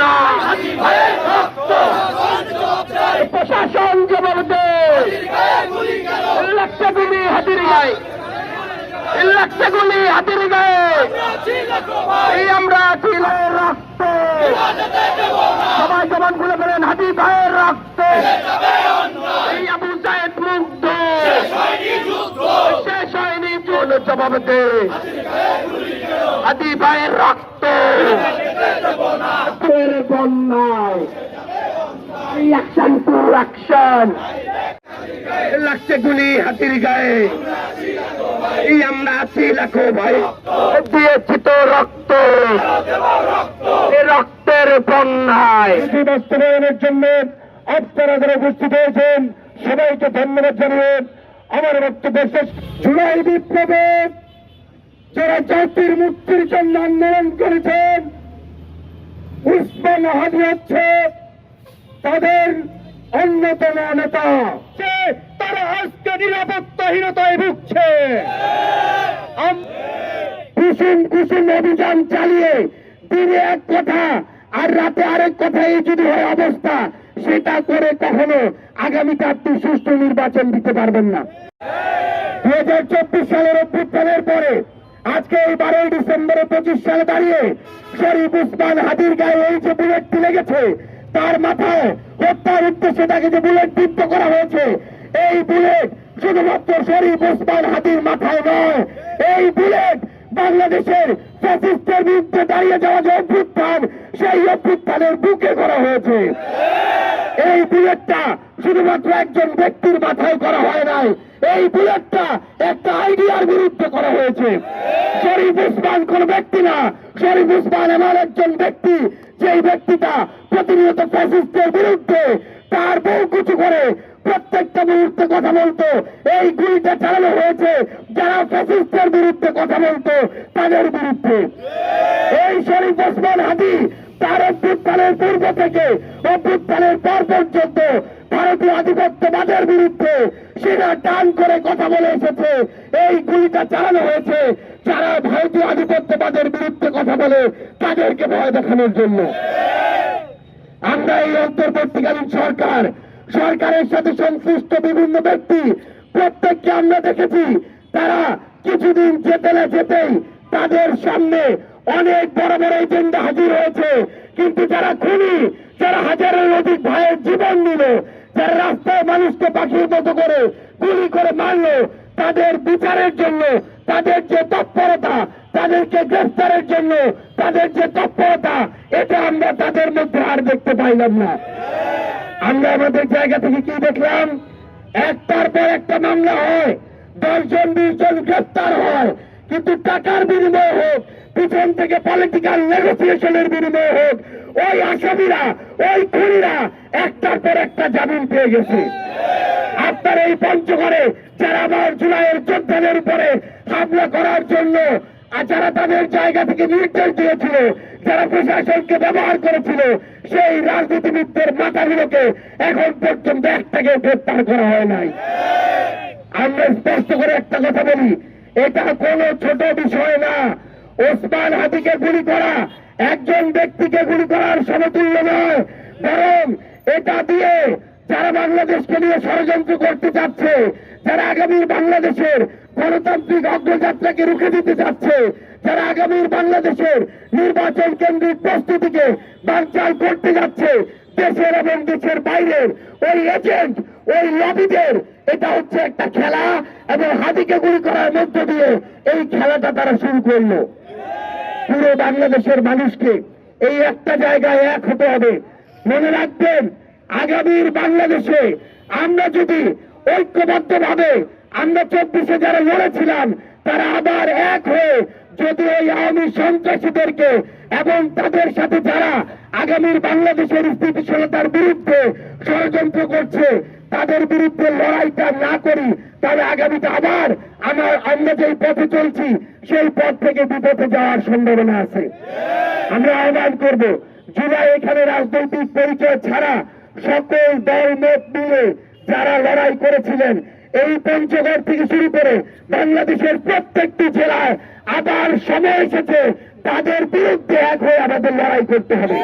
না। প্রশাসন জবাব দে। লাখটা গুলি হাতির গায়ে, লাখটা গুলি হাতির গায়ে, এই আমরা ছিল রক্ত। সবাই জবান খুলে ফেলেন, হাতি ভাইয়ের রক্ত। এই আবু সাইদ মুগ্ধ, শেষ হয়নি যুদ্ধ। জবাব দে, হাতি ভাইয়ের রক্ত বন্যায়। Action to action. লাগছে গুলি হাতির গায়ে, এই আমরা আছি লাখো ভাই, দিয়েছি তো রক্ত, এই রক্তের বন্যায়। বাস্তবায়নের জন্য আপনারা যারা উপস্থিত হয়েছেন সবাইকে ধন্যবাদ জানিয়ে আমার বক্তব্য শেষ। জুলাই বিপ্লবে যারা জাতির মুক্তির জন্য আন্দোলন করেছেন, উসমান হাদি হচ্ছে তাদের অন্যতম নেতা। তারা আজকে নিরাপত্তাহীনতায় ভুগছে। কুসুম কুসুম অভিযান চালিয়ে দিনে এক কথা আর রাতে আরেক কথা, এই যদি হয় অবস্থা, সেটা করে কখনো আগামীতে আপনি সুষ্ঠু নির্বাচন দিতে পারবেন না। 2024 সালের অভ্যুত্থানের পরে আজকে এই 12 ডিসেম্বরে 25 সালে দাঁড়িয়ে শরীফ উসমান হাদির গায়ে এই যে বুলেটটি লেগেছে, তার মাথায় হত্যার উদ্দেশ্যে তাকে যে বুলেট বিদ্ধ করা হয়েছে, এই বুলেট শুধুমাত্র শরীফ উসমান হাদির মাথায় নয়, এই বুলেট বাংলাদেশের ফ্যাসিস্টের বিরুদ্ধে দাঁড়িয়ে যাওয়া যে অভ্যুত্থান, সেই অভ্যুত্থানের বুকে করা হয়েছে। এই বুলেটটা শুধুমাত্র একজন ব্যক্তির মাথায় করা হয় নাই, এই বুলেটটা একটা আইডিয়ার বিরুদ্ধে করা হয়েছে। শরীফ উসমান কোন ব্যক্তি না, শরীফ উসমান এমন একজন ব্যক্তি, যেই ব্যক্তিটা প্রতিনিয়ত ফ্যাসিস্টের বিরুদ্ধে তার বউ কিছু করে প্রত্যেকটা মুহূর্তে কথা বলতো। এই গুলিটা চালানো হয়েছে যারা ফ্যাসিস্টের বিরুদ্ধে কথা বলতো তাদের বিরুদ্ধে। এই শরীফ উসমান হাদি তার অভ্যুত্থানের পূর্ব থেকে অভ্যুত্থানের পর পর্যন্ত ভারতীয় আধিপত্যবাদের বিরুদ্ধে সেটা টান করে কথা বলে এসেছে। এই গুলিটা চালানো হয়েছে যারা ভারতীয় আধিপত্যবাদের বিরুদ্ধে কথা বলে তাদেরকে ভয় দেখানোর জন্য। আমরা এই অন্তর্বর্তীকালীন সরকারের সাথে সংশ্লিষ্ট বিভিন্ন ব্যক্তি প্রত্যেককে আমরা দেখেছি, তারা কিছুদিন যেতে না যেতেই তাদের সামনে অনেক বড় বড় এজেন্ডা হাজির হয়েছে। কিন্তু যারা খুনি, যারা হাজারের অধিক ভাইয়ের জীবন নিল, যারা রাস্তায় মানুষকে পাখির মতো করে গুলি করে মারলো, তাদের বিচারের জন্য তাদের যে তৎপরতা, তাদেরকে গ্রেফতারের জন্য তাদের যে তৎপরতা, এটা আমরা তাদের মধ্যে আর দেখতে পাইলাম না। আমরা আমাদের জায়গা থেকে কি দেখলাম? একটার পর একটা মামলা হয়, 10 জন 20 জন গ্রেফতার হয়, কিন্তু টাকার বিনিময়ে হোক, পিছন থেকে পলিটিক্যাল নেগোসিয়েশনের বিনিময়ে হোক, ওই আসামিরা, ওই খুনিরা একটার পর একটা জামিন পেয়ে গেছে। আপনার এই পঞ্চগড়ে যারা আমার জুলাইয়ের যোদ্ধাদের উপরে হামলা করার জন্য যারা তাদের জায়গা থেকে নির্দেশ দিয়েছিল, যারা প্রশাসনকে ব্যবহার করেছিল, সেই রাজনীতিবিদদের মাথাগুলোকে এখন পর্যন্ত একটাকে গ্রেফতার করা হয় নাই। আমরা স্পষ্ট করে একটা কথা বলি, এটা কোনো ছোট বিষয় না। ওসমান হাদিকে গুলি করা একজন ব্যক্তিকে গুলি করার সমতুল্য নয়, বরং এটা দিয়ে যারা বাংলাদেশকে নিয়ে ষড়যন্ত্র করতে চাচ্ছে, যারা আগামীর বাংলাদেশের গণতান্ত্রিক অগ্রযাত্রাকে রুখে দিতে চাচ্ছে, যারা আগামীর বাংলাদেশের নির্বাচন কেন্দ্রিক প্রস্তুতিকে বানচাল করতে যাচ্ছে, দেশের এবং দেশের বাইরের ওই এজেন্ট, ওই লবিদের, এটা হচ্ছে একটা খেলা। এবং হাদিকে গুলি করার মধ্য দিয়ে এই খেলাটা তারা শুরু করলো। পুরো বাংলাদেশের মানুষকে এই একটা জায়গায় এক হতে হবে। মনে রাখবেন, আগামীর বাংলাদেশে আমরা যদি ঐক্যবদ্ধভাবে, আমরা 24-এ যারা লড়েছিলাম, তারা আবার এক হয়ে যদি ওই আওয়ামী সন্ত্রাসীদেরকে এবং তাদের সাথে যারা আগামীর বাংলাদেশের স্থিতিশীলতার বিরুদ্ধে ষড়যন্ত্র করছে, তাদের বিরুদ্ধে লড়াইটা না করি, তাহলে আগামীতে আবার আমরা যেই পথে চলছি সেই পথ থেকে বিপথে যাওয়ার সম্ভাবনা আছে। আমরা আহ্বান করব, জুলাই এখানে রাজনৈতিক পরিচয় ছাড়া সকল দল মত মিলে যারা লড়াই করেছিলেন, এই পঞ্চগড় থেকে শুরু করে বাংলাদেশের প্রত্যেকটি জেলায় আবার সময় এসেছে তাদের বিরুদ্ধে এক হয়ে আমাদের লড়াই করতে হবে।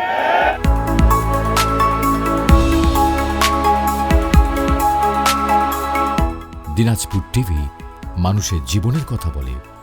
দিনাজপুর টিভি মানুষের জীবনের কথা বলে।